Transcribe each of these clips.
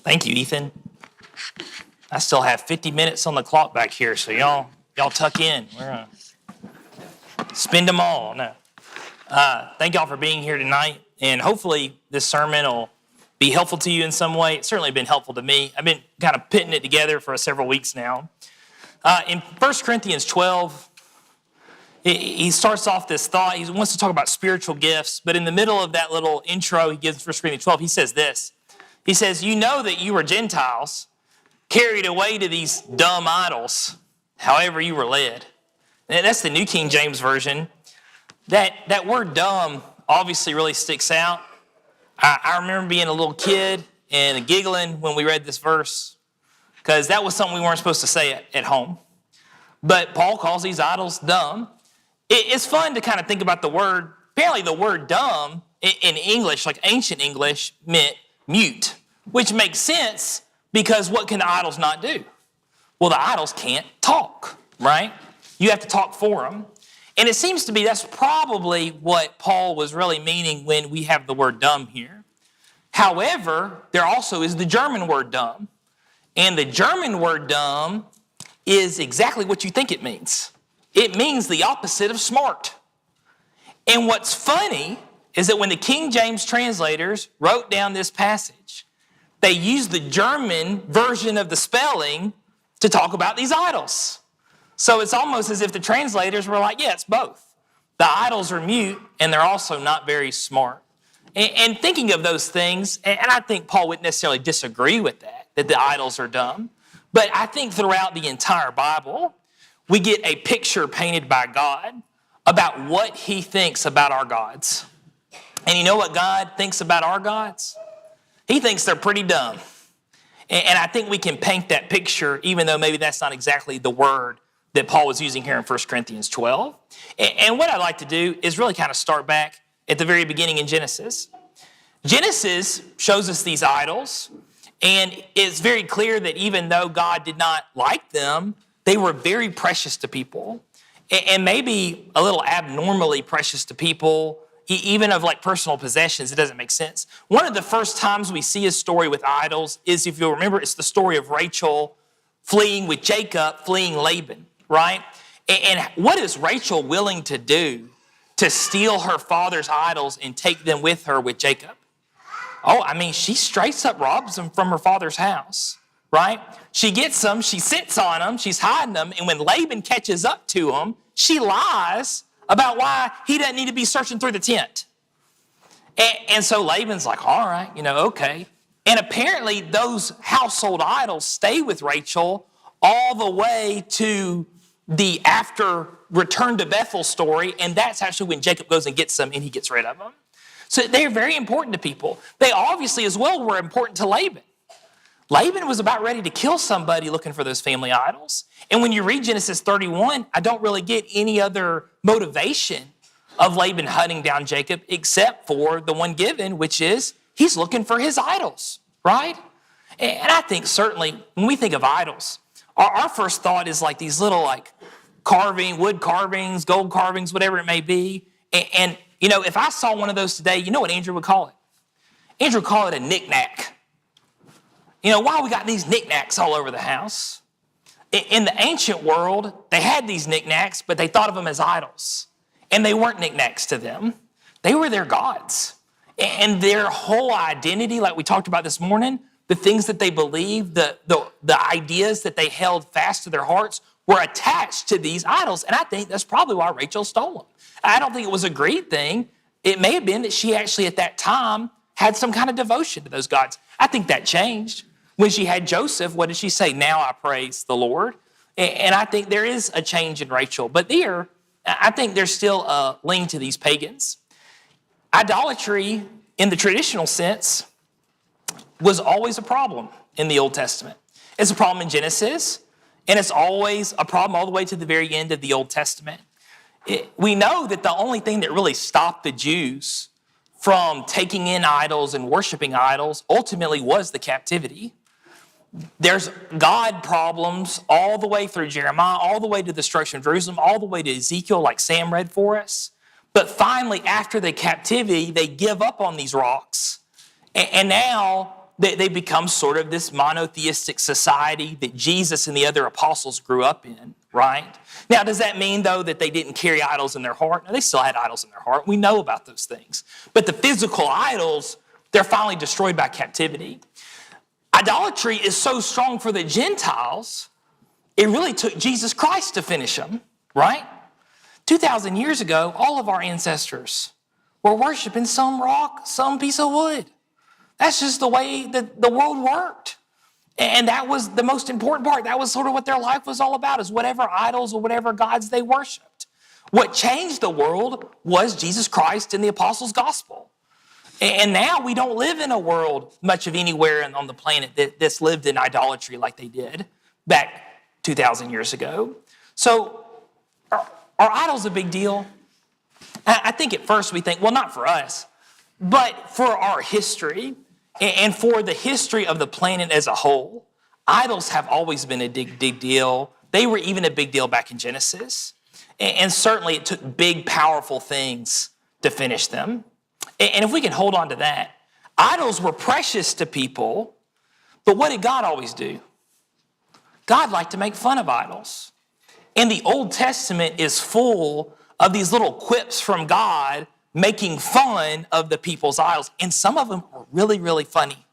Thank you, Ethan. I still have 50 minutes on the clock back here, so y'all tuck in. We're gonna spend them all. No. Thank y'all for being here tonight, and hopefully this sermon will be helpful to you in some way. It's certainly been helpful to me. I've been kind of putting it together for several weeks now. In 1 Corinthians 12, he starts off this thought. He wants to talk about spiritual gifts, but in the middle of that little intro he gives 1 Corinthians 12, he says this. He says, you know that you were Gentiles, carried away to these dumb idols, however you were led. And that's the New King James Version. That word dumb obviously really sticks out. I remember being a little kid and giggling when we read this verse, because that was something we weren't supposed to say at home. But Paul calls these idols dumb. It's fun to kind of think about the word. Apparently the word dumb in English, like ancient English, meant mute, which makes sense because what can the idols not do? Well, the idols can't talk, right? You have to talk for them. And it seems to be that's probably what Paul was really meaning when we have the word dumb here. However, there also is the German word dumb. And the German word dumb is exactly what you think it means. It means the opposite of smart. And what's funny is that when the King James translators wrote down this passage, they used the German version of the spelling to talk about these idols. So it's almost as if the translators were like, yeah, it's both. The idols are mute, and they're also not very smart. And thinking of those things, and I think Paul wouldn't necessarily disagree with that the idols are dumb, but I think throughout the entire Bible, we get a picture painted by God about what he thinks about our gods. And you know what God thinks about our gods? He thinks they're pretty dumb. And I think we can paint that picture, even though maybe that's not exactly the word that Paul was using here in 1 Corinthians 12. And what I'd like to do is really kind of start back at the very beginning in Genesis. Genesis shows us these idols, and it's very clear that even though God did not like them, they were very precious to people, and maybe a little abnormally precious to people, even of like personal possessions. It doesn't make sense. One of the first times we see a story with idols is, if you'll remember, it's the story of Rachel fleeing with Jacob, fleeing Laban, right? And what is Rachel willing to do to steal her father's idols and take them with her with Jacob? Oh, I mean, she straight up robs them from her father's house, right? She gets them, she sits on them, she's hiding them, and when Laban catches up to them, she lies about why he doesn't need to be searching through the tent. And so Laban's like, all right, okay. And apparently those household idols stay with Rachel all the way to the after return to Bethel story, and that's actually when Jacob goes and gets them and he gets rid of them. So they're very important to people. They obviously as well were important to Laban. Laban was about ready to kill somebody looking for those family idols. And when you read Genesis 31, I don't really get any other motivation of Laban hunting down Jacob except for the one given, which is he's looking for his idols, right? And I think certainly when we think of idols, our first thought is like these little wood carvings, gold carvings, whatever it may be. And if I saw one of those today, you know what Andrew would call it? Andrew would call it a knick-knack. Why we got these knickknacks all over the house? In the ancient world, they had these knickknacks, but they thought of them as idols. And they weren't knickknacks to them. They were their gods. And their whole identity, like we talked about this morning, the things that they believed, the ideas that they held fast to their hearts were attached to these idols. And I think that's probably why Rachel stole them. I don't think it was a greed thing. It may have been that she actually at that time had some kind of devotion to those gods. I think that changed. When she had Joseph, what did she say? Now I praise the Lord. And I think there is a change in Rachel. But I think there's still a lean to these pagans. Idolatry, in the traditional sense, was always a problem in the Old Testament. It's a problem in Genesis, and it's always a problem all the way to the very end of the Old Testament. We know that the only thing that really stopped the Jews from taking in idols and worshiping idols ultimately was the captivity. There's God problems all the way through Jeremiah, all the way to the destruction of Jerusalem, all the way to Ezekiel, like Sam read for us. But finally, after the captivity, they give up on these rocks. And now they become sort of this monotheistic society that Jesus and the other apostles grew up in, right? Now, does that mean, though, that they didn't carry idols in their heart? No, they still had idols in their heart. We know about those things. But the physical idols, they're finally destroyed by captivity. Idolatry is so strong for the Gentiles, it really took Jesus Christ to finish them, right? 2,000 years ago, all of our ancestors were worshiping some rock, some piece of wood. That's just the way that the world worked. And that was the most important part. That was sort of what their life was all about, is whatever idols or whatever gods they worshiped. What changed the world was Jesus Christ and the apostles' gospel. And now we don't live in a world much of anywhere on the planet that's lived in idolatry like they did back 2,000 years ago. So are idols a big deal? I think at first we think, well, not for us, but for our history and for the history of the planet as a whole, idols have always been a big deal. They were even a big deal back in Genesis. And certainly it took big, powerful things to finish them. And if we can hold on to that, idols were precious to people, but what did God always do? God liked to make fun of idols. And the Old Testament is full of these little quips from God making fun of the people's idols. And some of them are really, really funny.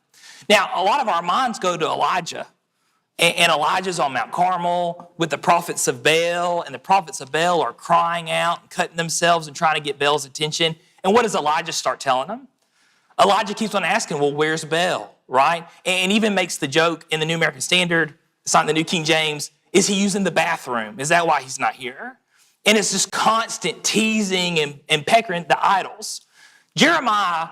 Now, a lot of our minds go to Elijah. And Elijah's on Mount Carmel with the prophets of Baal. And the prophets of Baal are crying out and cutting themselves and trying to get Baal's attention. And what does Elijah start telling them? Elijah keeps on asking, well, where's Baal, right? And even makes the joke in the New American Standard, it's not in the New King James, is he using the bathroom? Is that why he's not here? And it's just constant teasing and peckering the idols. Jeremiah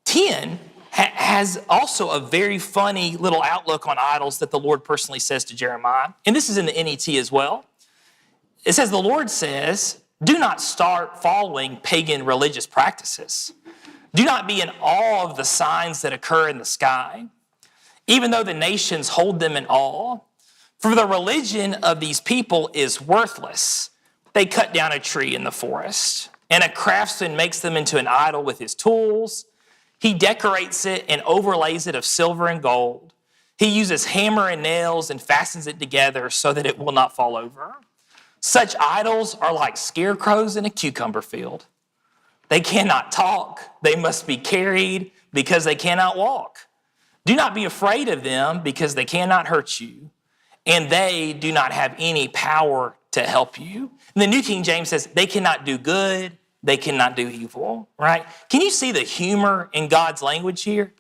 10 has also a very funny little outlook on idols that the Lord personally says to Jeremiah. And this is in the NET as well. It says, the Lord says, do not start following pagan religious practices. Do not be in awe of the signs that occur in the sky, even though the nations hold them in awe. For the religion of these people is worthless. They cut down a tree in the forest, and a craftsman makes them into an idol with his tools. He decorates it and overlays it of silver and gold. He uses hammer and nails and fastens it together so that it will not fall over. Such idols are like scarecrows in a cucumber field. They cannot talk. They must be carried because they cannot walk. Do not be afraid of them because they cannot hurt you, and they do not have any power to help you. And the New King James says they cannot do good, they cannot do evil, right? Can you see the humor in God's language here?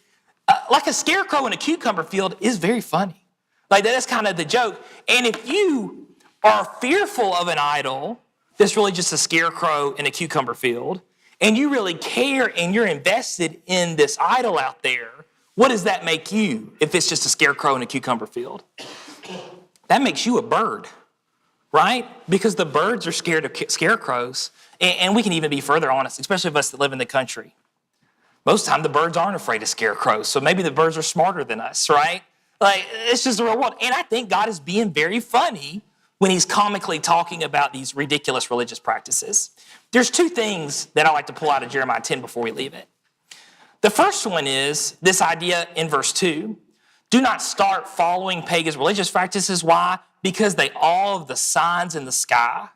Like a scarecrow in a cucumber field is very funny. Like that's kind of the joke. And if you are fearful of an idol that's really just a scarecrow in a cucumber field, and you really care and you're invested in this idol out there, what does that make you if it's just a scarecrow in a cucumber field? That makes you a bird, right? Because the birds are scared of scarecrows. And we can even be further honest, especially of us that live in the country. Most of the time, the birds aren't afraid of scarecrows. So maybe the birds are smarter than us, right? Like, it's just the real world. And I think God is being very funny when he's comically talking about these ridiculous religious practices. There's two things that I like to pull out of Jeremiah 10 before we leave it. The first one is this idea in verse 2. Do not start following pagan religious practices. Why? Because they awe of the signs in the sky.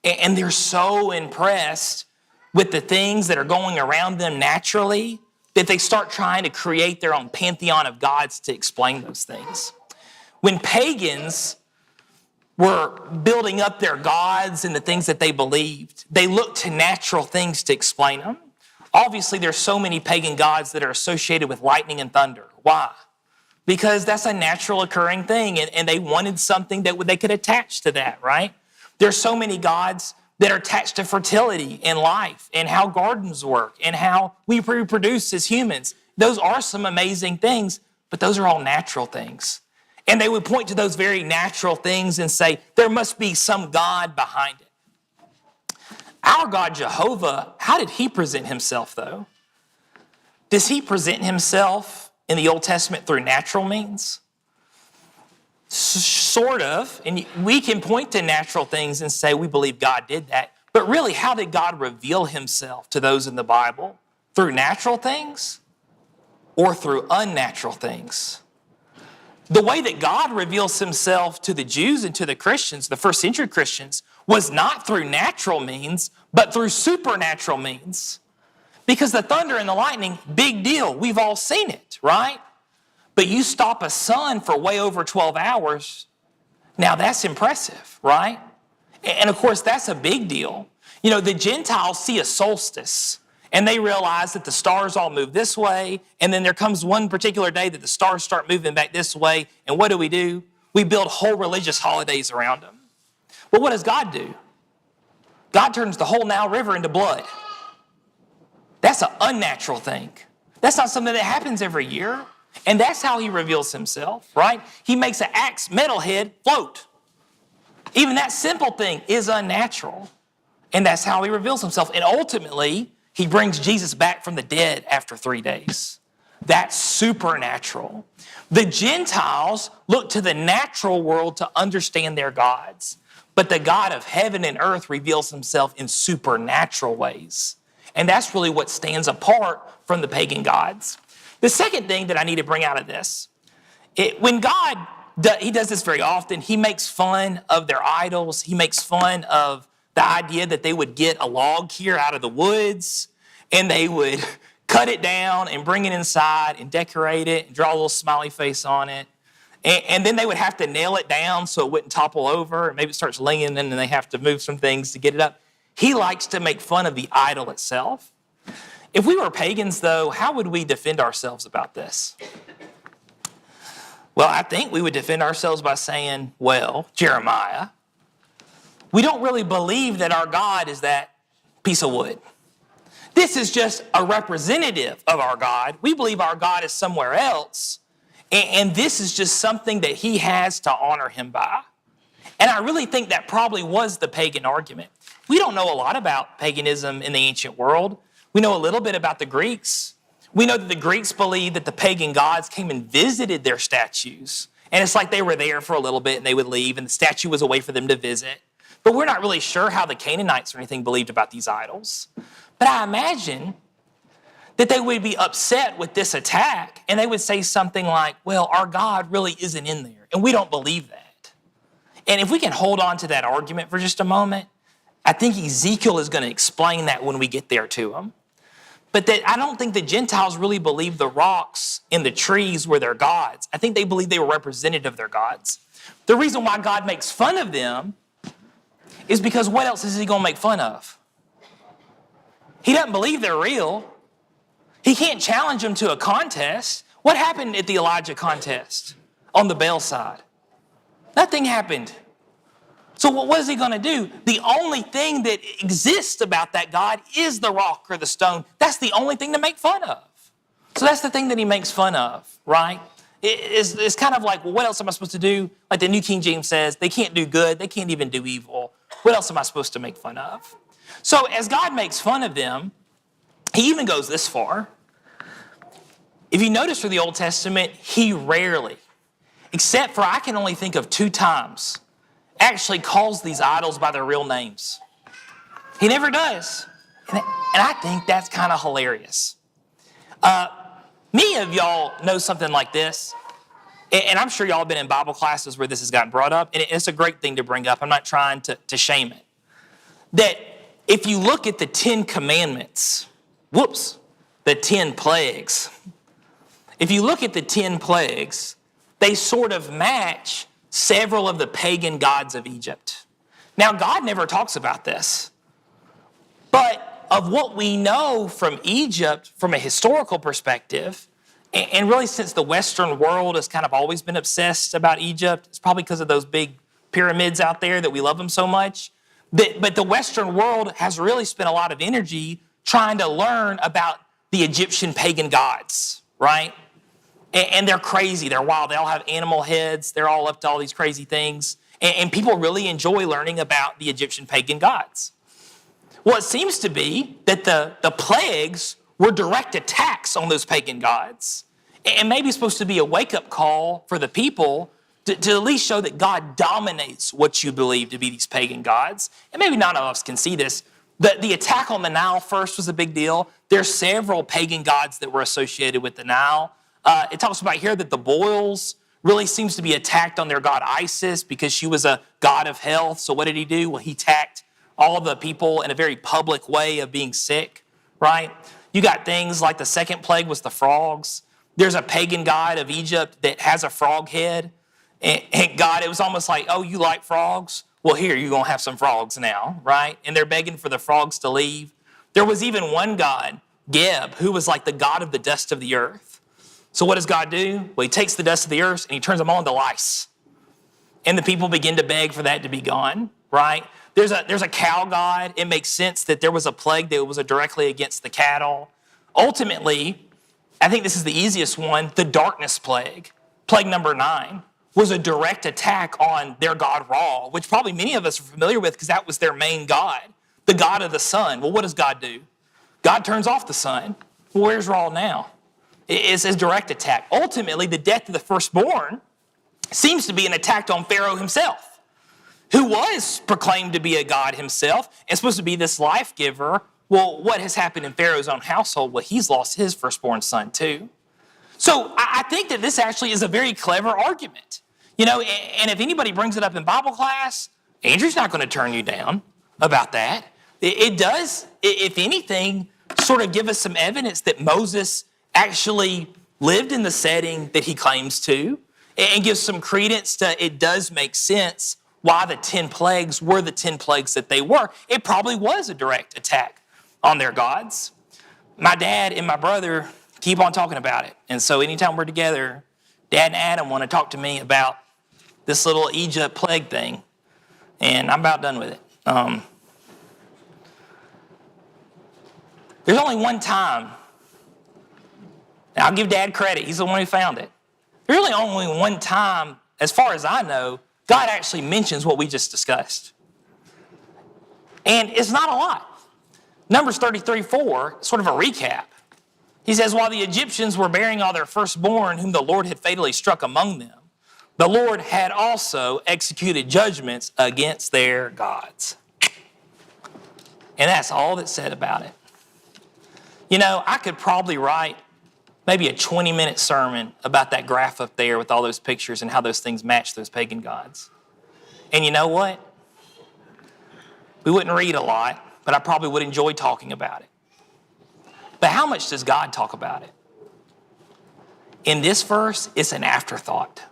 And they're so impressed with the things that are going around them naturally that they start trying to create their own pantheon of gods to explain those things. When pagans were building up their gods and the things that they believed, they looked to natural things to explain them. Obviously, there's so many pagan gods that are associated with lightning and thunder. Why? Because that's a natural occurring thing, and they wanted something that they could attach to that, right? There's so many gods that are attached to fertility and life and how gardens work and how we reproduce as humans. Those are some amazing things, but those are all natural things. And they would point to those very natural things and say, there must be some God behind it. Our God, Jehovah, how did he present himself, though? Does he present himself in the Old Testament through natural means? Sort of. And we can point to natural things and say we believe God did that. But really, how did God reveal himself to those in the Bible? Through natural things? or through unnatural things. The way that God reveals himself to the Jews and to the Christians, the first century Christians, was not through natural means, but through supernatural means. Because the thunder and the lightning, big deal. We've all seen it, right? But you stop a sun for way over 12 hours, now that's impressive, right? And of course, that's a big deal. You know, the Gentiles see a solstice, and they realize that the stars all move this way, and then there comes one particular day that the stars start moving back this way, and what do? We build whole religious holidays around them. But what does God do? God turns the whole Nile River into blood. That's an unnatural thing. That's not something that happens every year. And that's how he reveals himself, right? He makes an axe metalhead float. Even that simple thing is unnatural. And that's how he reveals himself. And ultimately, he brings Jesus back from the dead after 3 days. That's supernatural. The Gentiles look to the natural world to understand their gods. But the God of heaven and earth reveals himself in supernatural ways. And that's really what stands apart from the pagan gods. The second thing that I need to bring out of this, when God, he does this very often, he makes fun of their idols. He makes fun of the idea that they would get a log here out of the woods and they would cut it down and bring it inside and decorate it and draw a little smiley face on it. And then they would have to nail it down so it wouldn't topple over, and maybe it starts leaning and then they have to move some things to get it up. He likes to make fun of the idol itself. If we were pagans, though, how would we defend ourselves about this? Well, I think we would defend ourselves by saying, well, Jeremiah, we don't really believe that our God is that piece of wood. This is just a representative of our God. We believe our God is somewhere else, and this is just something that he has to honor him by. And I really think that probably was the pagan argument. We don't know a lot about paganism in the ancient world. We know a little bit about the Greeks. We know that the Greeks believed that the pagan gods came and visited their statues. And it's like they were there for a little bit and they would leave, and the statue was a way for them to visit. But we're not really sure how the Canaanites or anything believed about these idols. But I imagine that they would be upset with this attack, and they would say something like, well, our God really isn't in there, and we don't believe that. And if we can hold on to that argument for just a moment, I think Ezekiel is going to explain that when we get there to him. But that I don't think the Gentiles really believed the rocks and the trees were their gods. I think they believed they were representative of their gods. The reason why God makes fun of them is because what else is he going to make fun of? He doesn't believe they're real. He can't challenge them to a contest. What happened at the Elijah contest on the Baal side? Nothing happened. So what is he going to do? The only thing that exists about that God is the rock or the stone. That's the only thing to make fun of. So that's the thing that he makes fun of, right? It's kind of like, well, what else am I supposed to do? Like the New King James says, they can't do good. They can't even do evil. What else am I supposed to make fun of? So as God makes fun of them, he even goes this far. If you notice through the Old Testament, he rarely, except for I can only think of 2 times, actually calls these idols by their real names. He never does. And I think that's kind of hilarious. Many of y'all know something like this, and I'm sure y'all have been in Bible classes where this has gotten brought up, and it's a great thing to bring up. I'm not trying to shame it. That if you look at the 10 commandments, the 10 plagues, if you look at the 10 plagues, they sort of match several of the pagan gods of Egypt. Now, God never talks about this, but of what we know from Egypt, from a historical perspective, and really since the Western world has kind of always been obsessed about Egypt, it's probably because of those big pyramids out there that we love them so much, but the Western world has really spent a lot of energy trying to learn about the Egyptian pagan gods, right? And they're crazy, they're wild, they all have animal heads, they're all up to all these crazy things. And people really enjoy learning about the Egyptian pagan gods. Well, it seems to be that the plagues were direct attacks on those pagan gods. And maybe it's supposed to be a wake-up call for the people to at least show that God dominates what you believe to be these pagan gods. And maybe none of us can see this. The attack on the Nile first was a big deal. There's several pagan gods that were associated with the Nile. It talks about here that the boils really seems to be attacked on their god Isis because she was a god of health. So what did he do? Well, he attacked all the people in a very public way of being sick, right? You got things like the second plague was the frogs. There's a pagan god of Egypt that has a frog head. And God, it was almost like, oh, you like frogs? Well, here, you're going to have some frogs now, right? And they're begging for the frogs to leave. There was even one god, Geb, who was like the god of the dust of the earth. So what does God do? Well, he takes the dust of the earth and he turns them all into lice. And the people begin to beg for that to be gone, right? There's a cow god. It makes sense that there was a plague that was directly against the cattle. Ultimately, I think this is the easiest one, the darkness plague, plague number 9, was a direct attack on their god Ra, which probably many of us are familiar with because that was their main god, the god of the sun. Well, what does God do? God turns off the sun. Well, where's Ra now? It's a direct attack. Ultimately, the death of the firstborn seems to be an attack on Pharaoh himself, who was proclaimed to be a god himself and supposed to be this life giver. Well, what has happened in Pharaoh's own household? Well, he's lost his firstborn son too. So I think that this actually is a very clever argument. You know, and if anybody brings it up in Bible class, Andrew's not going to turn you down about that. It does, if anything, sort of give us some evidence that Moses actually lived in the setting that he claims to, and gives some credence to it does make sense why the 10 plagues were the 10 plagues that they were. It probably was a direct attack on their gods. My dad and my brother keep on talking about it. And so anytime we're together, Dad and Adam want to talk to me about this little Egypt plague thing. And I'm about done with it. There's only one time. Now, I'll give Dad credit. He's the one who found it. There's really only one time, as far as I know, God actually mentions what we just discussed. And it's not a lot. Numbers 33:4, sort of a recap. He says, while the Egyptians were bearing all their firstborn, whom the Lord had fatally struck among them, the Lord had also executed judgments against their gods. And that's all that's said about it. You know, I could probably write maybe a 20-minute sermon about that graph up there with all those pictures and how those things match those pagan gods. And you know what? We wouldn't read a lot, but I probably would enjoy talking about it. But how much does God talk about it? In this verse, it's an afterthought.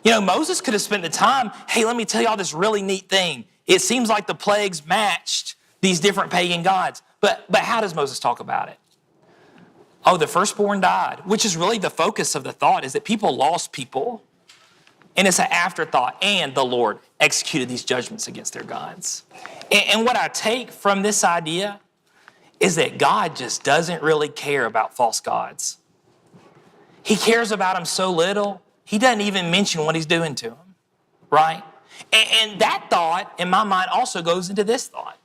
You know, Moses could have spent the time, hey, let me tell you all this really neat thing. It seems like the plagues matched these different pagan gods. But how does Moses talk about it? Oh, the firstborn died, which is really the focus of the thought, is that people lost people. And it's an afterthought. And the Lord executed these judgments against their gods. And what I take from this idea is that God just doesn't really care about false gods. He cares about them so little, he doesn't even mention what he's doing to them, right? And that thought, in my mind, also goes into this thought.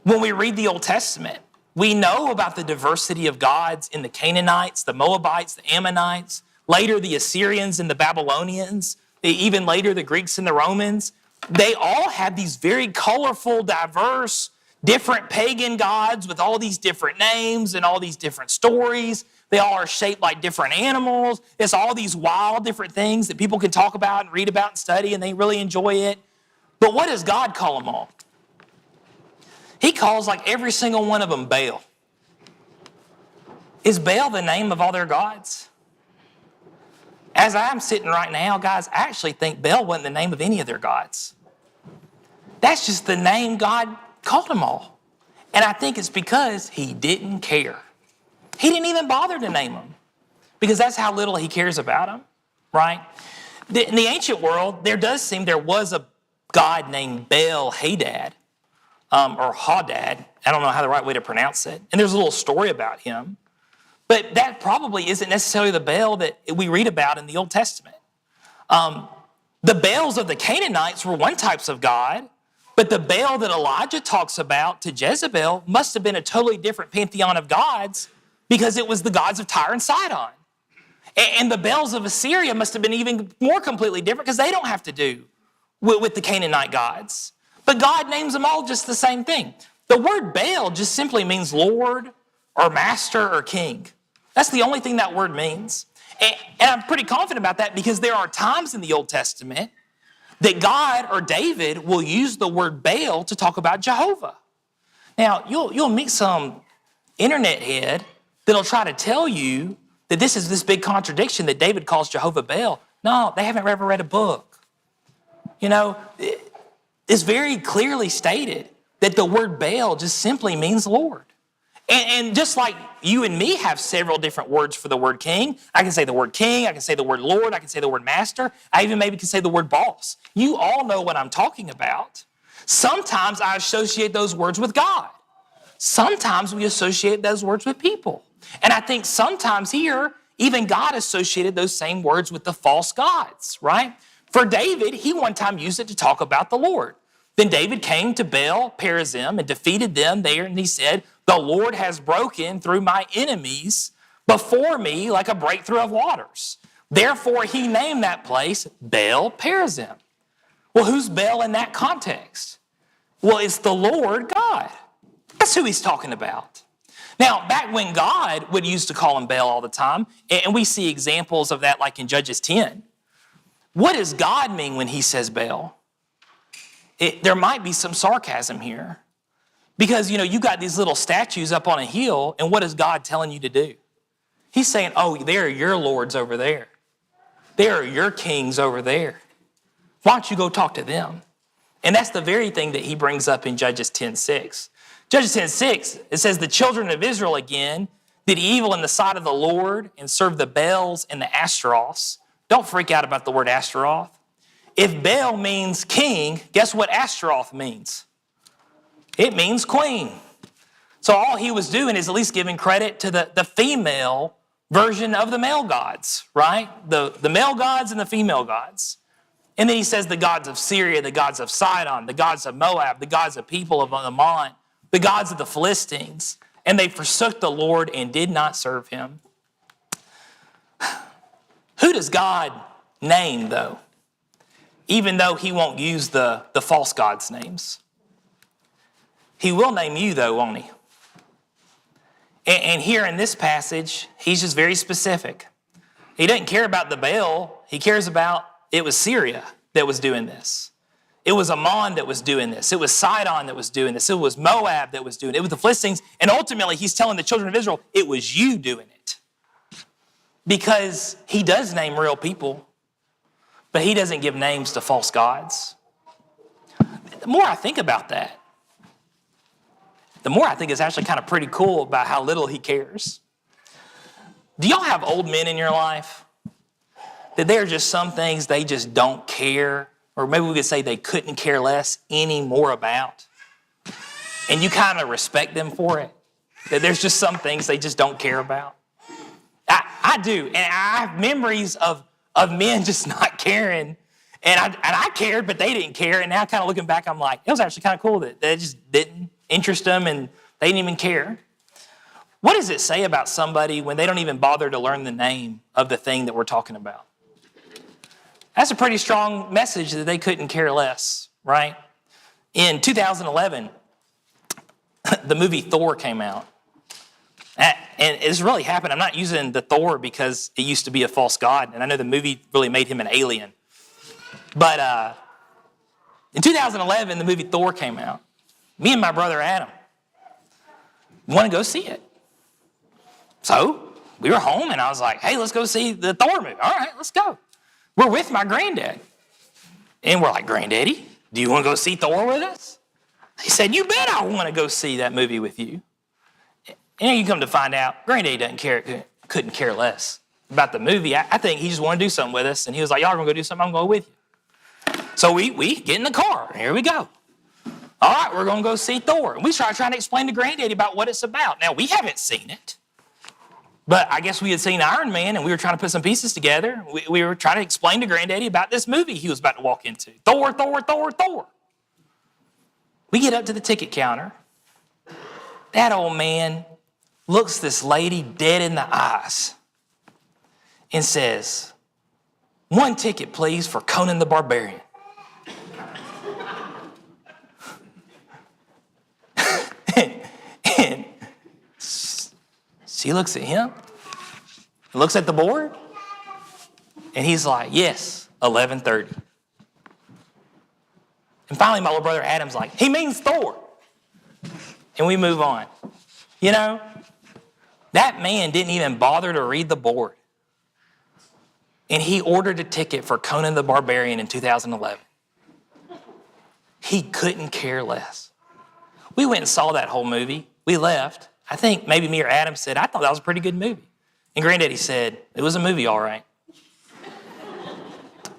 When we read the Old Testament, we know about the diversity of gods in the Canaanites, the Moabites, the Ammonites, later the Assyrians and the Babylonians, even later the Greeks and the Romans. They all have these very colorful, diverse, different pagan gods with all these different names and all these different stories. They all are shaped like different animals. It's all these wild different things that people can talk about and read about and study, and they really enjoy it. But what does God call them all? He calls like every single one of them Baal. Is Baal the name of all their gods? As I'm sitting right now, guys, I actually think Baal wasn't the name of any of their gods. That's just the name God called them all. And I think it's because he didn't care. He didn't even bother to name them because that's how little he cares about them, right? In the ancient world, there was a god named Baal Hadad, or Hadad. I don't know how the right way to pronounce it. And there's a little story about him. But that probably isn't necessarily the Baal that we read about in the Old Testament. The Baals of the Canaanites were one type of god, but the Baal that Elijah talks about to Jezebel must have been a totally different pantheon of gods because it was the gods of Tyre and Sidon. And the Baals of Assyria must have been even more completely different because they don't have to do with the Canaanite gods. But God names them all just the same thing. The word Baal just simply means Lord or master or king. That's the only thing that word means. And I'm pretty confident about that because there are times in the Old Testament that God or David will use the word Baal to talk about Jehovah. Now, you'll meet some internet head that'll try to tell you that this is this big contradiction that David calls Jehovah Baal. No, they haven't ever read a book. You know, it's very clearly stated that the word Baal just simply means Lord. And just like you and me have several different words for the word king, I can say the word king, I can say the word Lord, I can say the word master, I even maybe can say the word boss. You all know what I'm talking about. Sometimes I associate those words with God. Sometimes we associate those words with people. And I think sometimes here, even God associated those same words with the false gods, right? For David, he one time used it to talk about the Lord. Then David came to Baal Perazim and defeated them there, and he said, "The Lord has broken through my enemies before me like a breakthrough of waters." Therefore, he named that place Baal Perazim. Well, who's Baal in that context? Well, it's the Lord God. That's who he's talking about. Now, back when God would used to call him Baal all the time, and we see examples of that like in Judges 10, what does God mean when he says Baal? There might be some sarcasm here. Because, you got these little statues up on a hill, and what is God telling you to do? He's saying, oh, there are your lords over there. There are your kings over there. Why don't you go talk to them? And that's the very thing that he brings up in Judges 10:6. Judges 10:6, it says, the children of Israel again did evil in the sight of the Lord and served the Baals and the Ashtaroths. Don't freak out about the word Ashtaroth. If Baal means king, guess what Ashtaroth means? It means queen. So all he was doing is at least giving credit to the female version of the male gods, right? The male gods and the female gods. And then he says the gods of Syria, the gods of Sidon, the gods of Moab, the gods of people of Ammon, the gods of the Philistines. And they forsook the Lord and did not serve him. Who does God name, though? Even though he won't use the false gods' names. He will name you, though, won't he? And here in this passage, he's just very specific. He doesn't care about the Baal. He cares about it was Syria that was doing this. It was Ammon that was doing this. It was Sidon that was doing this. It was Moab that was doing it. It was the Philistines. And ultimately, he's telling the children of Israel, it was you doing it. Because he does name real people, but he doesn't give names to false gods. The more I think about that, the more I think it's actually kind of pretty cool about how little he cares. Do y'all have old men in your life that there are just some things they just don't care, or maybe we could say they couldn't care less any more about, and you kind of respect them for it? That there's just some things they just don't care about? I do, and I have memories of men just not caring, and I cared, but they didn't care, and now kind of looking back, I'm like, it was actually kind of cool that they just didn't interest them, and they didn't even care. What does it say about somebody when they don't even bother to learn the name of the thing that we're talking about? That's a pretty strong message that they couldn't care less, right? In 2011, the movie Thor came out. And it's really happened. I'm not using the Thor because it used to be a false god, and I know the movie really made him an alien. But in 2011, the movie Thor came out. Me and my brother Adam wanted to go see it. So we were home, and I was like, hey, let's go see the Thor movie. All right, let's go. We're with my granddad. And we're like, Granddaddy, do you want to go see Thor with us? He said, you bet I want to go see that movie with you. And you come to find out, Granddaddy couldn't care less about the movie. I think he just wanted to do something with us. And he was like, y'all are going to go do something, I'm going to go with you. So we get in the car, and here we go. All right, we're going to go see Thor. And we start trying to explain to Granddaddy about what it's about. Now, we haven't seen it. But I guess we had seen Iron Man, and we were trying to put some pieces together. We were trying to explain to Granddaddy about this movie he was about to walk into. Thor, Thor, Thor, Thor. We get up to the ticket counter. That old man looks this lady dead in the eyes and says, 1 ticket, please, for Conan the Barbarian. She looks at him, looks at the board, and he's like, yes, 11:30. And finally, my little brother Adam's like, he means Thor. And we move on. You know, that man didn't even bother to read the board. And he ordered a ticket for Conan the Barbarian in 2011. He couldn't care less. We went and saw that whole movie. We left. I think maybe me or Adam said, I thought that was a pretty good movie. And Granddaddy said, it was a movie, all right.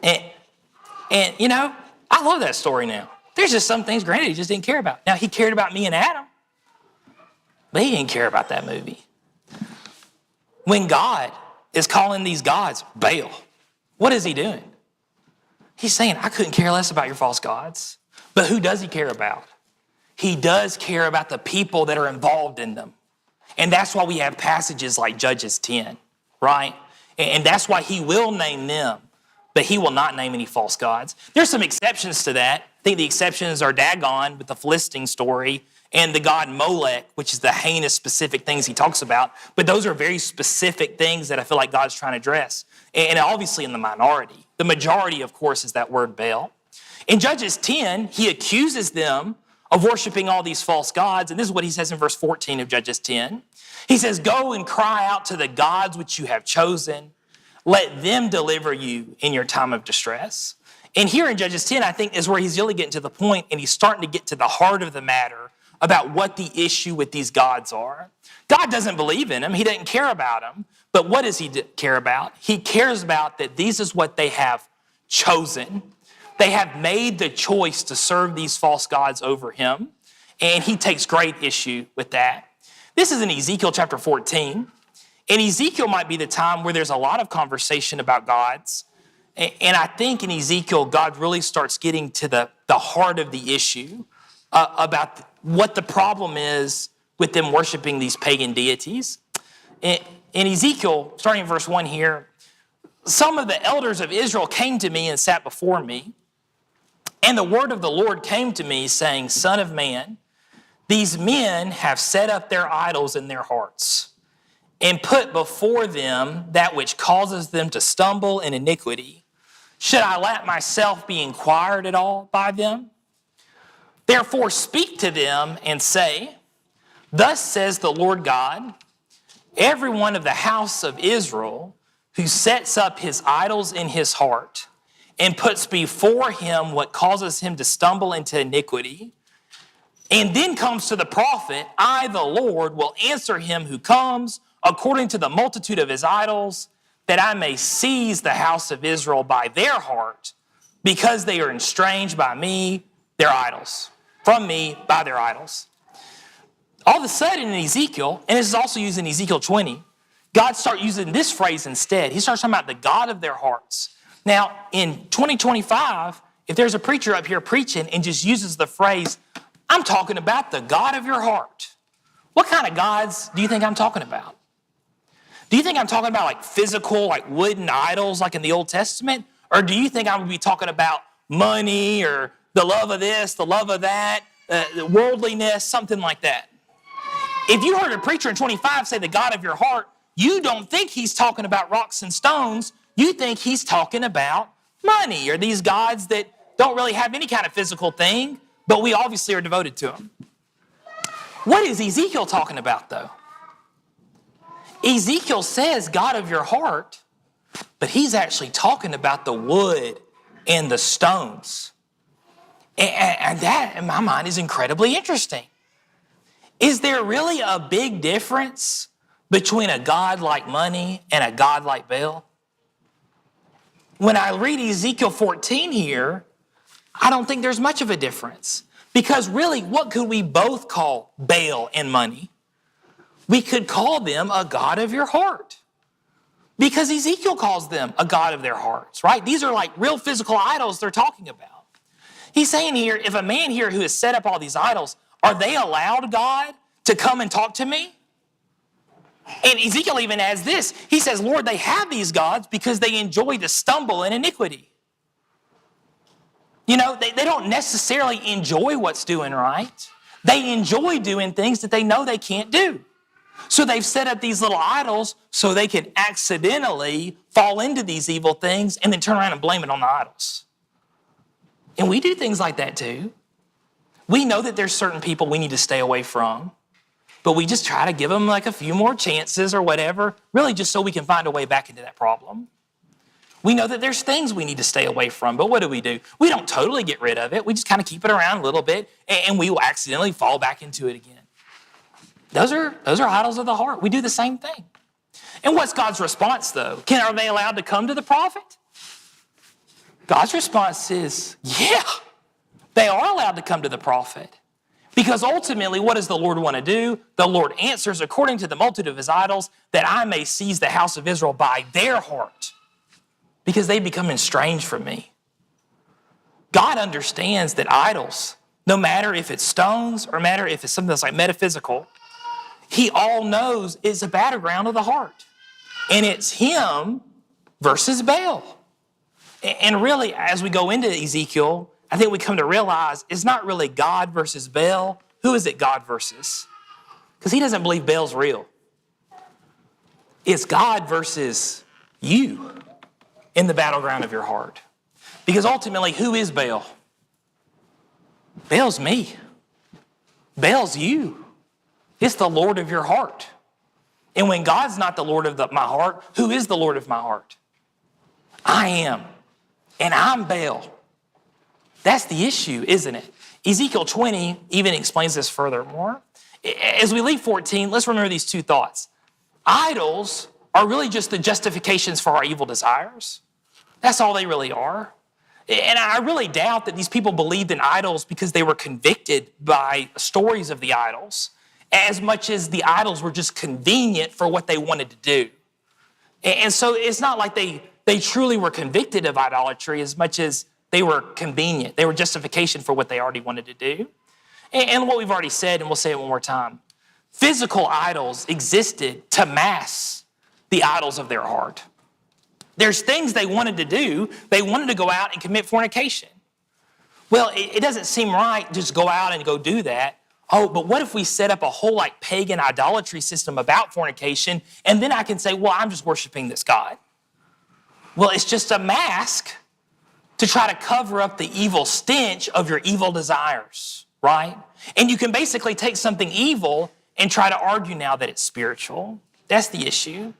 And you know, I love that story now. There's just some things Granddaddy just didn't care about. Now, he cared about me and Adam, but he didn't care about that movie. When God is calling these gods Baal, what is he doing? He's saying, I couldn't care less about your false gods. But who does he care about? He does care about the people that are involved in them. And that's why we have passages like Judges 10, right? And that's why he will name them, but he will not name any false gods. There's some exceptions to that. I think the exceptions are Dagon with the Philistine story and the god Molech, which is the heinous specific things he talks about. But those are very specific things that I feel like God's trying to address. And obviously in the minority. The majority, of course, is that word Baal. In Judges 10, he accuses them of worshiping all these false gods. And this is what he says in verse 14 of Judges 10. He says, go and cry out to the gods which you have chosen. Let them deliver you in your time of distress. And here in Judges 10, I think is where he's really getting to the point and he's starting to get to the heart of the matter about what the issue with these gods are. God doesn't believe in them. He doesn't care about them. But what does he care about? He cares about that this is what they have chosen. They have made the choice to serve these false gods over him. And he takes great issue with that. This is in Ezekiel chapter 14. And Ezekiel might be the time where there's a lot of conversation about gods. And I think in Ezekiel, God really starts getting to the heart of the issue about what the problem is with them worshiping these pagan deities. In Ezekiel, starting in verse 1 here, some of the elders of Israel came to me and sat before me. And the word of the Lord came to me, saying, Son of man, these men have set up their idols in their hearts and put before them that which causes them to stumble in iniquity. Should I let myself be inquired at all by them? Therefore speak to them and say, Thus says the Lord God, every one of the house of Israel who sets up his idols in his heart and puts before him what causes him to stumble into iniquity, and then comes to the prophet, I, the Lord, will answer him who comes according to the multitude of his idols, that I may seize the house of Israel by their heart, because they are estranged by me, their idols, from me by their idols. All of a sudden in Ezekiel, and this is also used in Ezekiel 20, God starts using this phrase instead. He starts talking about the God of their hearts. Now, in 2025, if there's a preacher up here preaching and just uses the phrase, I'm talking about the God of your heart. What kind of gods do you think I'm talking about? Do you think I'm talking about like physical, like wooden idols like in the Old Testament? Or do you think I'm going to be talking about money or the love of this, the love of that, worldliness, something like that? If you heard a preacher in 25 say the God of your heart, you don't think he's talking about rocks and stones. You think he's talking about money or these gods that don't really have any kind of physical thing, but we obviously are devoted to them. What is Ezekiel talking about, though? Ezekiel says God of your heart, but he's actually talking about the wood and the stones. And that, in my mind, is incredibly interesting. Is there really a big difference between a God like money and a God like Baal? When I read Ezekiel 14 here, I don't think there's much of a difference. Because really, what could we both call Baal and money? We could call them a God of your heart. Because Ezekiel calls them a God of their hearts, right? These are like real physical idols they're talking about. He's saying here, if a man here who has set up all these idols, are they allowed, God, to come and talk to me? And Ezekiel even adds this. He says, Lord, they have these gods because they enjoy to stumble in iniquity. You know, they don't necessarily enjoy what's doing right. They enjoy doing things that they know they can't do. So they've set up these little idols so they can accidentally fall into these evil things and then turn around and blame it on the idols. And we do things like that too. We know that there's certain people we need to stay away from, but we just try to give them like a few more chances or whatever, really just so we can find a way back into that problem. We know that there's things we need to stay away from, but what do? We don't totally get rid of it. We just kind of keep it around a little bit, and we will accidentally fall back into it again. Those are idols of the heart. We do the same thing. And what's God's response, though? Are they allowed to come to the prophet? God's response is, yeah, they are allowed to come to the prophet. Because ultimately, what does the Lord want to do? The Lord answers, according to the multitude of his idols, that I may seize the house of Israel by their heart, because they become estranged from me. God understands that idols, no matter if it's stones or matter if it's something that's like metaphysical, he all knows is a battleground of the heart. And it's him versus Baal. And really, as we go into Ezekiel, I think we come to realize it's not really God versus Baal. Who is it God versus? Because he doesn't believe Baal's real. It's God versus you in the battleground of your heart. Because ultimately, who is Baal? Baal's me. Baal's you. It's the Lord of your heart. And when God's not the Lord of my heart, who is the Lord of my heart? I am. And I'm Baal. That's the issue, isn't it? Ezekiel 20 even explains this furthermore. As we leave 14, let's remember these two thoughts. Idols are really just the justifications for our evil desires. That's all they really are. And I really doubt that these people believed in idols because they were convicted by stories of the idols, as much as the idols were just convenient for what they wanted to do. And so it's not like they truly were convicted of idolatry as much as they were convenient. They were justification for what they already wanted to do. And what we've already said, and we'll say it one more time, physical idols existed to mask the idols of their heart. There's things they wanted to do. They wanted to go out and commit fornication. Well, it doesn't seem right to just go out and go do that. Oh, but what if we set up a whole like pagan idolatry system about fornication, and then I can say, well, I'm just worshiping this God. Well, it's just a mask to try to cover up the evil stench of your evil desires, right? And you can basically take something evil and try to argue now that it's spiritual. That's the issue.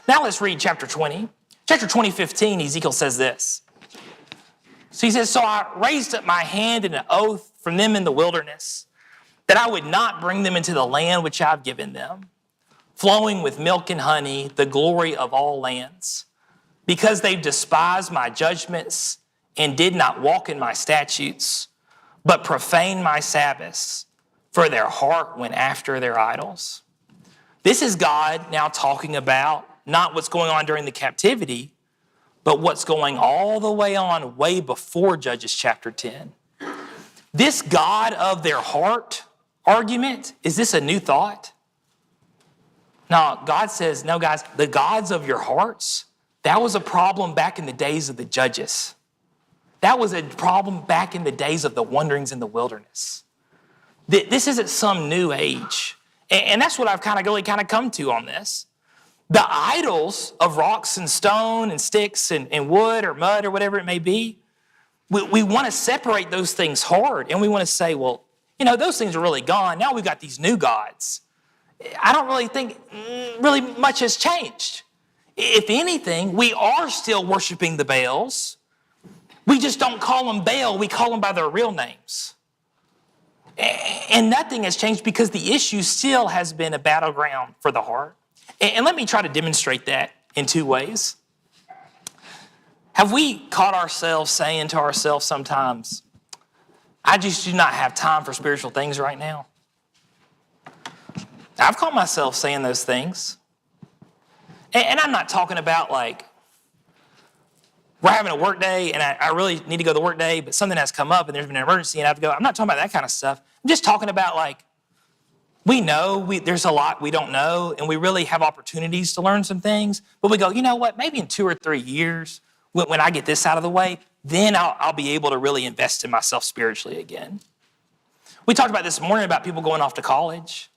Now let's read chapter 20. Chapter 20, 15, Ezekiel says this. So he says, so I raised up my hand in an oath from them in the wilderness, that I would not bring them into the land which I've given them, flowing with milk and honey, the glory of all lands, because they despised my judgments and did not walk in my statutes, but profaned my Sabbaths, for their heart went after their idols. This is God now talking about not what's going on during the captivity, but what's going all the way on way before Judges chapter 10. This God of their heart argument, is this a new thought? No, God says, no, guys, the gods of your hearts, that was a problem back in the days of the judges. That was a problem back in the days of the wanderings in the wilderness. This isn't some new age. And that's what I've really come to on this. The idols of rocks and stone and sticks and wood or mud or whatever it may be, we want to separate those things hard. And we want to say, well, those things are really gone. Now we've got these new gods. I don't really think really much has changed. If anything, we are still worshiping the Baals. We just don't call them Baal. We call them by their real names. And nothing has changed because the issue still has been a battleground for the heart. And let me try to demonstrate that in two ways. Have we caught ourselves saying to ourselves sometimes, I just do not have time for spiritual things right now? I've caught myself saying those things. And I'm not talking about like, we're having a work day and I really need to go to the work day, but something has come up and there's been an emergency and I have to go. I'm not talking about that kind of stuff. I'm just talking about like, we know there's a lot we don't know and we really have opportunities to learn some things, but we go, you know what, maybe in 2 or 3 years, when I get this out of the way, then I'll be able to really invest in myself spiritually again. We talked about this morning about people going off to college.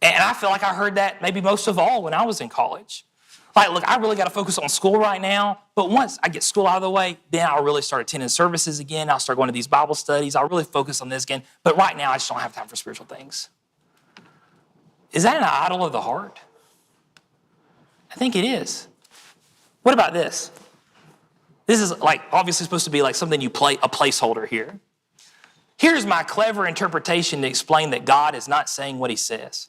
And I feel like I heard that maybe most of all when I was in college. Like, look, I really got to focus on school right now. But once I get school out of the way, then I'll really start attending services again. I'll start going to these Bible studies. I'll really focus on this again. But right now, I just don't have time for spiritual things. Is that an idol of the heart? I think it is. What about this? This is like obviously supposed to be like something you play, a placeholder here. Here's my clever interpretation to explain that God is not saying what he says.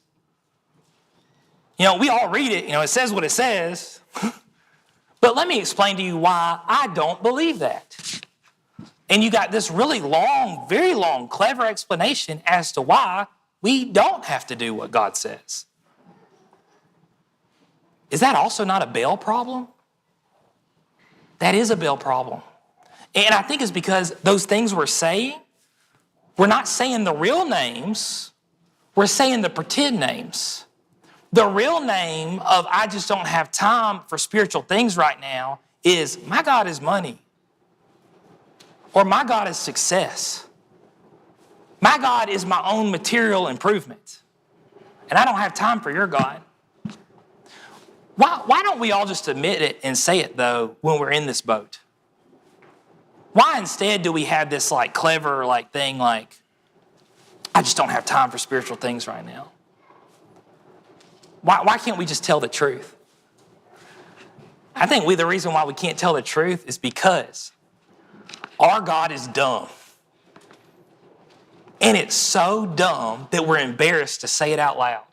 You know, we all read it, it says what it says. But let me explain to you why I don't believe that. And you got this really long, very long, clever explanation as to why we don't have to do what God says. Is that also not a Baal problem? That is a Baal problem. And I think it's because those things we're saying, we're not saying the real names, we're saying the pretend names. The real name of I just don't have time for spiritual things right now is my God is money. Or my God is success. My God is my own material improvement. And I don't have time for your God. Why don't we all just admit it and say it, though, when we're in this boat? Why instead do we have this clever thing like, I just don't have time for spiritual things right now? Why can't we just tell the truth? I think the reason why we can't tell the truth is because our God is dumb. And it's so dumb that we're embarrassed to say it out loud.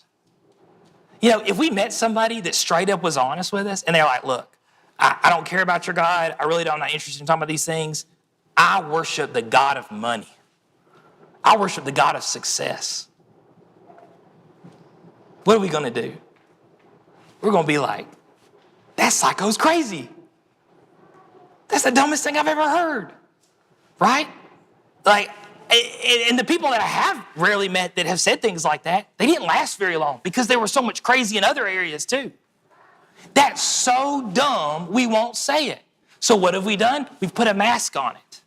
If we met somebody that straight up was honest with us and they're like, look, I don't care about your God. I'm not interested in talking about these things. I worship the God of money. I worship the God of success. What are we going to do? We're going to be like, that psycho's crazy. That's the dumbest thing I've ever heard. Right? And the people that I have rarely met that have said things like that, they didn't last very long because they were so much crazy in other areas too. That's so dumb, we won't say it. So what have we done? We've put a mask on it.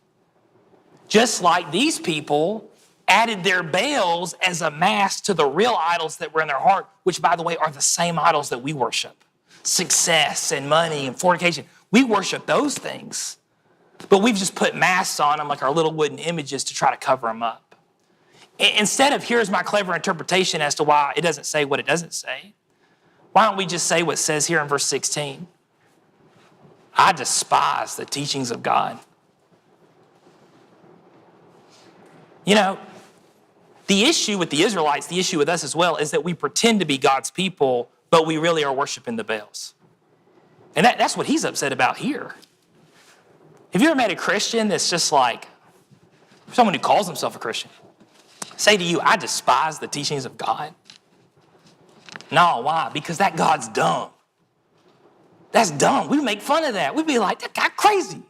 Just like these people added their Baals as a mask to the real idols that were in their heart, which, by the way, are the same idols that we worship. Success and money and fornication. We worship those things. But we've just put masks on them like our little wooden images to try to cover them up. Instead of here's my clever interpretation as to why it doesn't say what it doesn't say, why don't we just say what it says here in verse 16? I despise the teachings of God. The issue with the Israelites, the issue with us as well, is that we pretend to be God's people, but we really are worshiping the Baals. And that's what he's upset about here. Have you ever met a Christian that's just like, someone who calls himself a Christian, say to you, I despise the teachings of God? No, why? Because that God's dumb. That's dumb. We make fun of that. We'd be like, that guy crazy.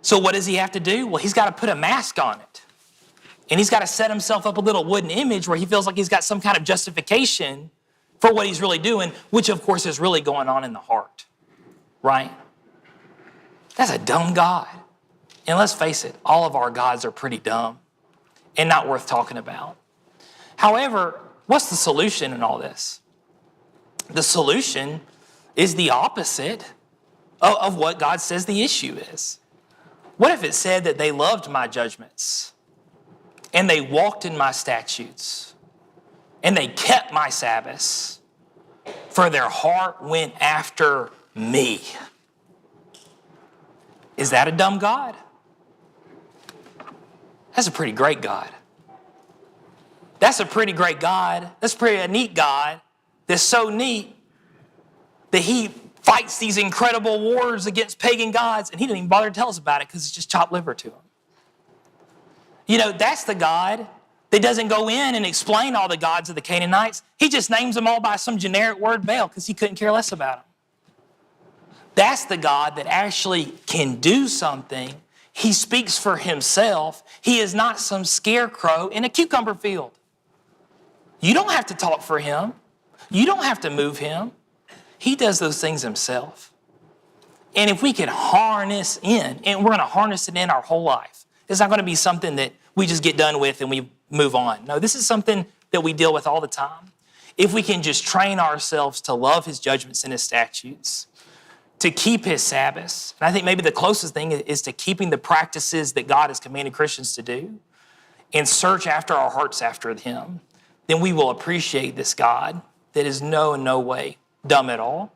So what does he have to do? Well, he's got to put a mask on it. And he's got to set himself up a little wooden image where he feels like he's got some kind of justification for what he's really doing, which of course is really going on in the heart, right? That's a dumb God. And let's face it, all of our gods are pretty dumb and not worth talking about. However, what's the solution in all this? The solution is the opposite of what God says the issue is. What if it said that they loved my judgments and they walked in my statutes and they kept my Sabbaths, for their heart went after me? Is that a dumb God? That's a pretty great God. That's a pretty great God. That's a neat God that's so neat that he fights these incredible wars against pagan gods and he didn't even bother to tell us about it because it's just chopped liver to him. That's the God that doesn't go in and explain all the gods of the Canaanites. He just names them all by some generic word, Baal, because he couldn't care less about them. That's the God that actually can do something. He speaks for himself. He is not some scarecrow in a cucumber field. You don't have to talk for him. You don't have to move him. He does those things himself. And if we can harness in, and we're going to harness it in our whole life, it's not going to be something that we just get done with and we move on. No, this is something that we deal with all the time, if we can just train ourselves to love his judgments and his statutes, to keep his Sabbaths, and I think maybe the closest thing is to keeping the practices that God has commanded Christians to do, and search after our hearts after him, then we will appreciate this God that is in no way dumb at all.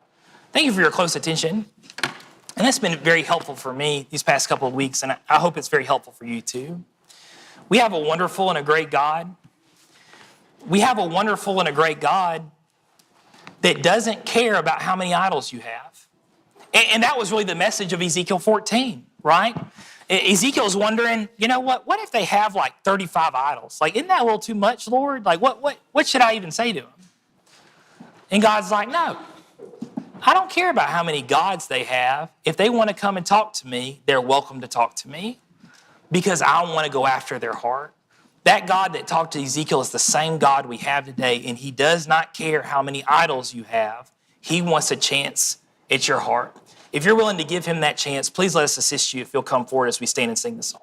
Thank you for your close attention. And that's been very helpful for me these past couple of weeks, and I hope it's very helpful for you too. We have a wonderful and a great God. We have a wonderful and a great God that doesn't care about how many idols you have. And that was really the message of Ezekiel 14, right? Ezekiel's wondering, you know what if they have like 35 idols? Like, isn't that a little too much, Lord? Like, what should I even say to them? And God's like, no, I don't care about how many gods they have. If they want to come and talk to me, they're welcome to talk to me because I want to go after their heart. That God that talked to Ezekiel is the same God we have today, and he does not care how many idols you have. He wants a chance at your heart. If you're willing to give him that chance, please let us assist you if you'll come forward as we stand and sing the song.